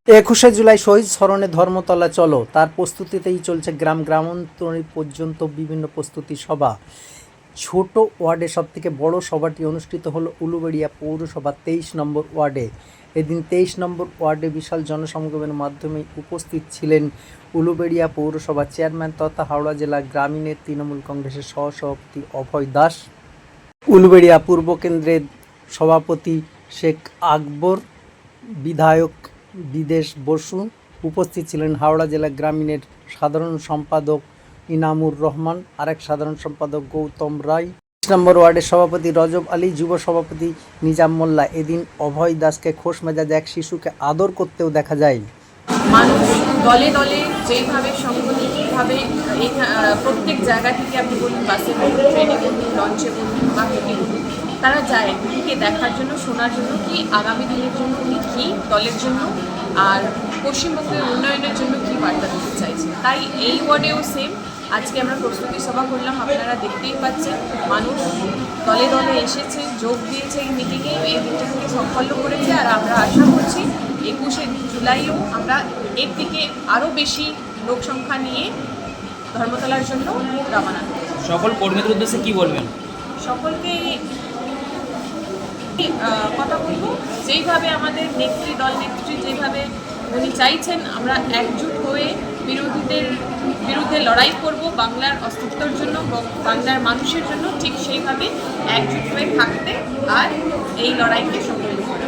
21শে জুলাই শহীদ স্মরণে ধর্মতলা চলো, তার প্রস্তুতিতেই চলছে গ্রাম গ্রামান্তর পর্যন্ত বিভিন্ন প্রস্তুতি সভা। ছোট ওয়ার্ডে সবথেকে বড় সভাটি অনুষ্ঠিত হলো উলুবেড়িয়া পৌরসভা 23 নম্বর ওয়ার্ডে। এদিন 23 নম্বর ওয়ার্ডে বিশাল জনসমাগমের মাধ্যমে উপস্থিত ছিলেন উলুবেড়িয়া পৌরসভা চেয়ারম্যান তথা হাওড়া জেলা গ্রামীণের তৃণমূল কংগ্রেসের সহসভাপতি অভয় দাস, উলুবেড়িয়া পূর্ব কেন্দ্রের সভাপতি শেখ আকবর, বিধায়ক বিদেশ বসু। উপস্থিত ছিলেন হাওড়া জেলা গ্রামীণের সাধারণ সম্পাদক ইনামুর রহমান, আরেক সাধারণ সম্পাদক গৌতম রায়, 23 নম্বর ওয়ার্ডের সভাপতি রজব আলী, যুব সভাপতি নিজাম মোল্লা। এদিন অভয় দাসকে খোশ মেজাজে এক শিশুকে আদর করতেও দেখা যায়। মানুষ দলে দলে যেভাবে সংগঠিতভাবে এই প্রত্যেক জায়গা থেকে আপনি বলুন, বাসে বলুন, ট্রেনে বলুন, লঞ্চে বলুন বা হেঁটে বলুন, তারা যায় উনিকে দেখার জন্য, শোনার জন্য কি আগামী দিনের জন্য উনি কী দলের জন্য আর পশ্চিমবঙ্গের উন্নয়নের জন্য কী বার্তা দিতে চাইছে। তাই এই ওয়ার্ডেও সেম আজকে আমরা প্রস্তুতি সভা করলাম। আপনারা দেখতেই পাচ্ছেন মানুষ দলে দলে এসেছে, যোগ দিয়েছে এই মিটিংয়ে, এই মিটিংকে সাফল্য করেছে। আর আমরা আশা করছি 21শে জুলাইও আমরা এর থেকে আরও বেশি লোক সংখ্যা নিয়ে ধর্মতলার জন্য রওনা দেব। সকল কর্মীদের উদ্দেশ্যে কি বলবেন? সকলকে কথা বলবো, যেইভাবে আমাদের নেত্রী যেভাবে উনি চাইছেন আমরা একজুট হয়ে বিরোধীদের বিরুদ্ধে লড়াই করব বাংলার অস্তিত্বর জন্য, বাংলার মানুষের জন্য, ঠিক সেইভাবে একজুট হয়ে থাকতে আর এই লড়াইকে সফল করতে।